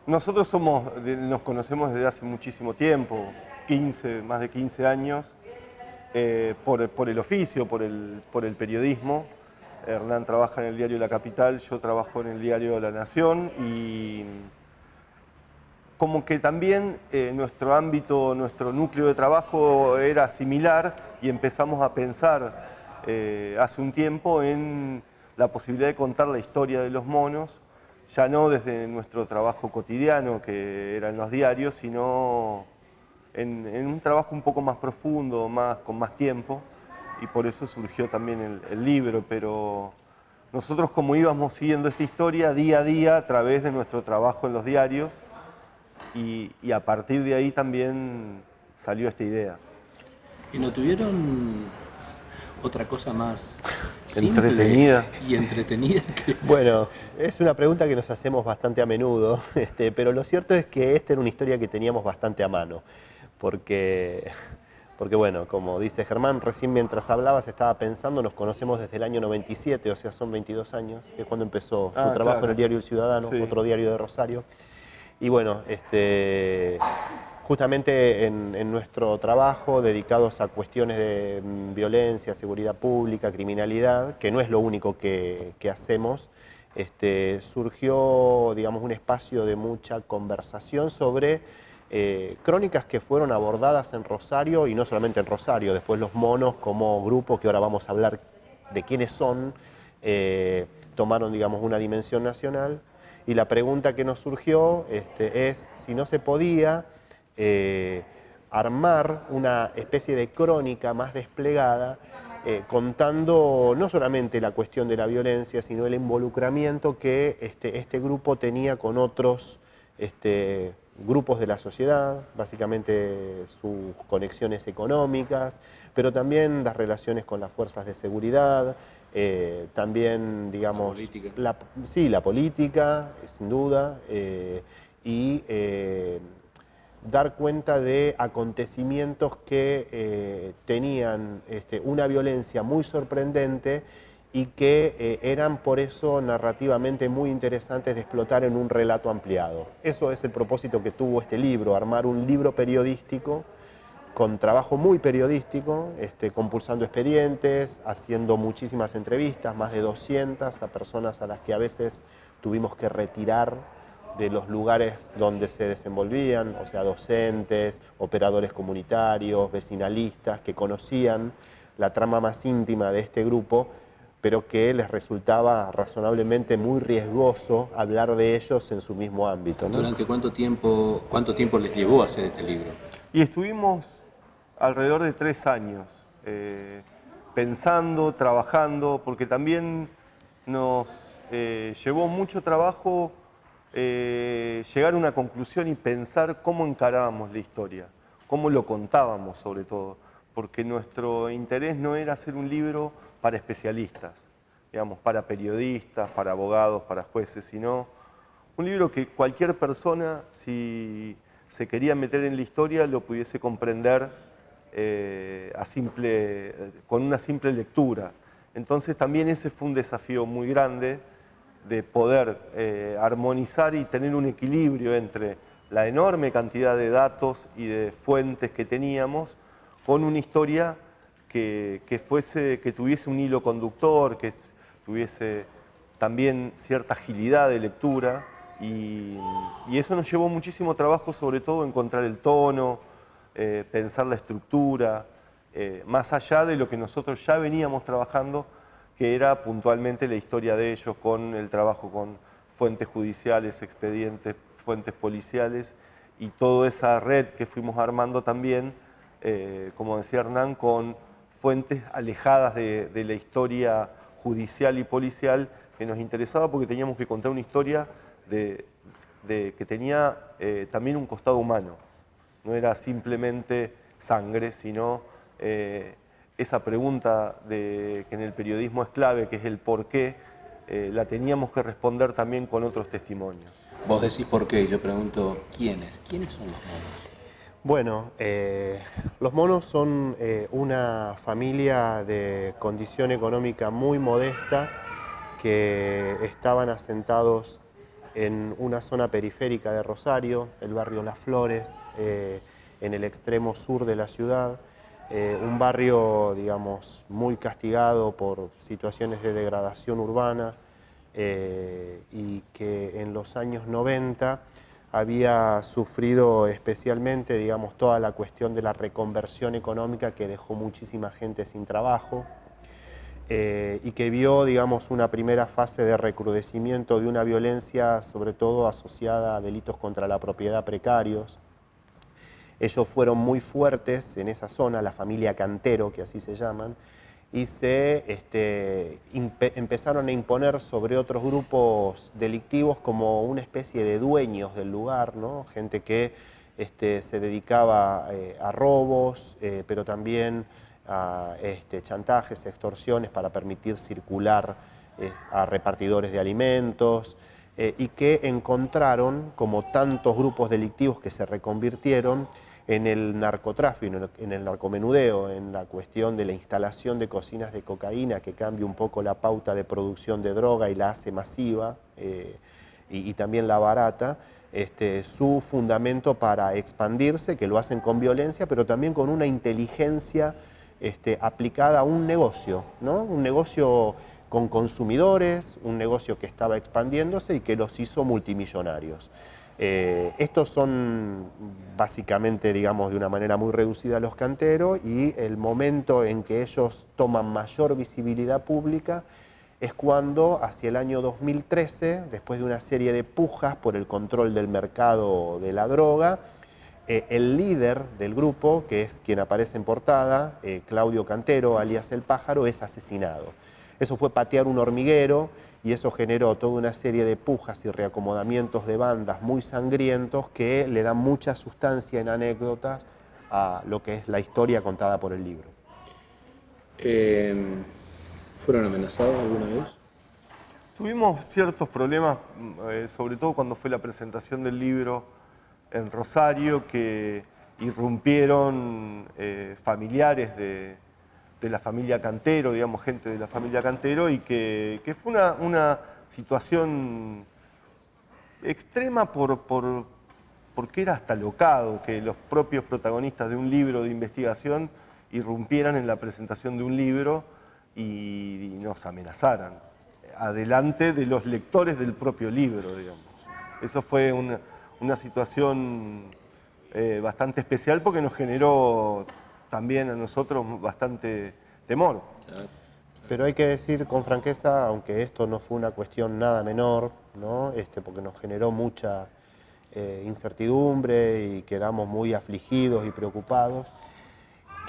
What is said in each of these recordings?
Nosotros nos conocemos desde hace muchísimo tiempo, más de 15 años, por el oficio, por el periodismo. Hernán trabaja en el diario La Capital, yo trabajo en el diario La Nación y como que también nuestro ámbito, nuestro núcleo de trabajo era similar y empezamos a pensar hace un tiempo en la posibilidad de contar la historia de los monos, ya no desde nuestro trabajo cotidiano, que era en los diarios, sino en un trabajo un poco más profundo, con más tiempo, y por eso surgió también el libro, pero nosotros como íbamos siguiendo esta historia día a día a través de nuestro trabajo en los diarios, y a partir de ahí también salió esta idea. ¿Y no tuvieron otra cosa más simple Entretenida. y entretenida que... Bueno, es una pregunta que nos hacemos bastante a menudo, pero lo cierto es que esta era una historia que teníamos bastante a mano, porque, porque bueno, como dice Germán, recién mientras hablabas estaba pensando, nos conocemos desde el año 97, o sea, son 22 años, que es cuando empezó tu trabajo en Claro. el diario El Ciudadano, Sí. otro diario de Rosario. Y bueno, justamente en nuestro trabajo dedicados a cuestiones de violencia, seguridad pública, criminalidad, que no es lo único que hacemos, surgió, digamos, un espacio de mucha conversación sobre crónicas que fueron abordadas en Rosario, y no solamente en Rosario, después los monos como grupo, que ahora vamos a hablar de quiénes son, tomaron, digamos, una dimensión nacional. Y la pregunta que nos surgió es si no se podía armar una especie de crónica más desplegada, contando no solamente la cuestión de la violencia, sino el involucramiento que este grupo tenía con otros grupos de la sociedad, básicamente sus conexiones económicas, pero también las relaciones con las fuerzas de seguridad, también, digamos, la política, sin duda, y dar cuenta de acontecimientos que tenían una violencia muy sorprendente y que eran por eso narrativamente muy interesantes de explotar en un relato ampliado. Eso es el propósito que tuvo este libro, armar un libro periodístico con trabajo muy periodístico, compulsando expedientes, haciendo muchísimas entrevistas, más de 200 a personas a las que a veces tuvimos que retirar de los lugares donde se desenvolvían, o sea, docentes, operadores comunitarios, vecinalistas, que conocían la trama más íntima de este grupo, pero que les resultaba razonablemente muy riesgoso hablar de ellos en su mismo ámbito, ¿no? ¿Durante cuánto tiempo les llevó a hacer este libro? Y estuvimos alrededor de 3 años pensando, trabajando, porque también nos llevó mucho trabajo llegar a una conclusión y pensar cómo encarábamos la historia, cómo lo contábamos sobre todo, porque nuestro interés no era hacer un libro para especialistas, digamos, para periodistas, para abogados, para jueces, sino un libro que cualquier persona, si se quería meter en la historia, lo pudiese comprender con una simple lectura. Entonces también ese fue un desafío muy grande de poder armonizar y tener un equilibrio entre la enorme cantidad de datos y de fuentes que teníamos con una historia que tuviese un hilo conductor, que tuviese también cierta agilidad de lectura, y eso nos llevó muchísimo trabajo, sobre todo encontrar el tono, pensar la estructura, más allá de lo que nosotros ya veníamos trabajando, que era puntualmente la historia de ellos, con el trabajo con fuentes judiciales, expedientes, fuentes policiales, y toda esa red que fuimos armando también, como decía Hernán, con fuentes alejadas de la historia judicial y policial, que nos interesaba porque teníamos que contar una historia que tenía también un costado humano. No era simplemente sangre, sino esa pregunta que en el periodismo es clave, que es el por qué, la teníamos que responder también con otros testimonios. Vos decís por qué, yo pregunto ¿quiénes? ¿Quiénes son los monos? Bueno, los monos son una familia de condición económica muy modesta que estaban asentados en una zona periférica de Rosario, el barrio Las Flores, en el extremo sur de la ciudad. Un barrio, digamos, muy castigado por situaciones de degradación urbana y que en los años 90 había sufrido especialmente, digamos, toda la cuestión de la reconversión económica que dejó muchísima gente sin trabajo y que vio, digamos, una primera fase de recrudecimiento de una violencia, sobre todo asociada a delitos contra la propiedad precarios. Ellos fueron muy fuertes en esa zona, la familia Cantero, que así se llaman, y empezaron a imponer sobre otros grupos delictivos como una especie de dueños del lugar, ¿no? Gente que se dedicaba a robos, pero también a chantajes, extorsiones para permitir circular a repartidores de alimentos, y que encontraron, como tantos grupos delictivos que se reconvirtieron, en el narcotráfico, en el narcomenudeo, en la cuestión de la instalación de cocinas de cocaína que cambia un poco la pauta de producción de droga y la hace masiva y también la barata, su fundamento para expandirse, que lo hacen con violencia, pero también con una inteligencia aplicada a un negocio, ¿no? Un negocio con consumidores, un negocio que estaba expandiéndose y que los hizo multimillonarios. Estos son básicamente, digamos, de una manera muy reducida los canteros, y el momento en que ellos toman mayor visibilidad pública es cuando, hacia el año 2013, después de una serie de pujas por el control del mercado de la droga, el líder del grupo, que es quien aparece en portada, Claudio Cantero, alias El Pájaro, es asesinado. Eso fue patear un hormiguero y eso generó toda una serie de pujas y reacomodamientos de bandas muy sangrientos que le dan mucha sustancia en anécdotas a lo que es la historia contada por el libro. ¿Fueron amenazados alguna vez? Tuvimos ciertos problemas, sobre todo cuando fue la presentación del libro en Rosario, que irrumpieron familiares de la familia Cantero, digamos, gente de la familia Cantero, y que fue una situación extrema porque era hasta locado que los propios protagonistas de un libro de investigación irrumpieran en la presentación de un libro y nos amenazaran adelante de los lectores del propio libro, digamos. Eso fue una situación bastante especial porque nos generó también a nosotros bastante temor. Pero hay que decir con franqueza, aunque esto no fue una cuestión nada menor, ¿no? Porque nos generó mucha incertidumbre y quedamos muy afligidos y preocupados,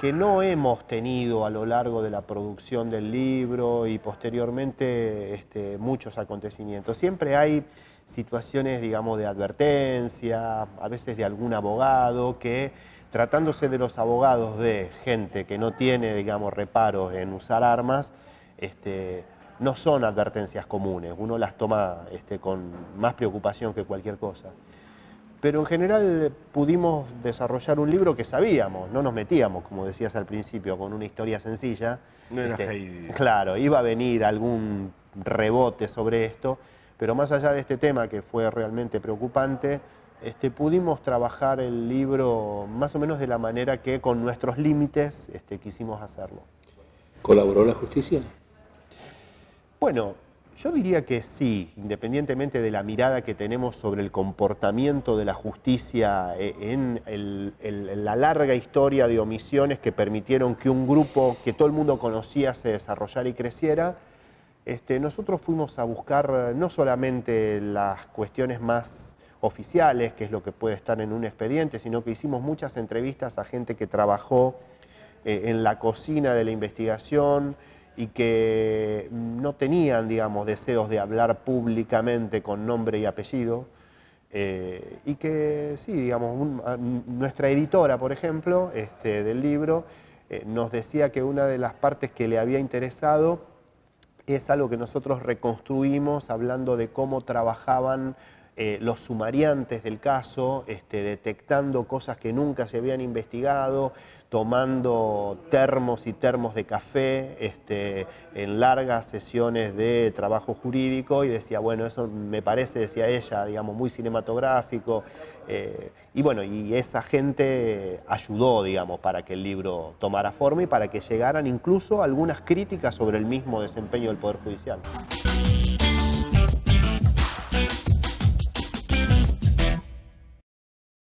que no hemos tenido a lo largo de la producción del libro y posteriormente muchos acontecimientos. Siempre hay situaciones, digamos, de advertencia, a veces de algún abogado que, tratándose de los abogados de gente que no tiene, digamos, reparos en usar armas, no son advertencias comunes, uno las toma con más preocupación que cualquier cosa. Pero en general pudimos desarrollar un libro que sabíamos, no nos metíamos, como decías al principio, con una historia sencilla. No era Heidi. Claro, iba a venir algún rebote sobre esto, pero más allá de este tema que fue realmente preocupante, pudimos trabajar el libro más o menos de la manera que con nuestros límites quisimos hacerlo. ¿Colaboró la justicia? Bueno, yo diría que sí, independientemente de la mirada que tenemos sobre el comportamiento de la justicia en la larga historia de omisiones que permitieron que un grupo que todo el mundo conocía se desarrollara y creciera. Nosotros fuimos a buscar no solamente las cuestiones más oficiales, que es lo que puede estar en un expediente, sino que hicimos muchas entrevistas a gente que trabajó en la cocina de la investigación y que no tenían, digamos, deseos de hablar públicamente con nombre y apellido, y que sí, digamos, nuestra editora, por ejemplo, del libro, nos decía que una de las partes que le había interesado es algo que nosotros reconstruimos hablando de cómo trabajaban los sumariantes del caso, detectando cosas que nunca se habían investigado, tomando termos y termos de café en largas sesiones de trabajo jurídico, y decía, bueno, eso me parece, decía ella, digamos, muy cinematográfico, y bueno, y esa gente ayudó, digamos, para que el libro tomara forma y para que llegaran incluso algunas críticas sobre el mismo desempeño del Poder Judicial.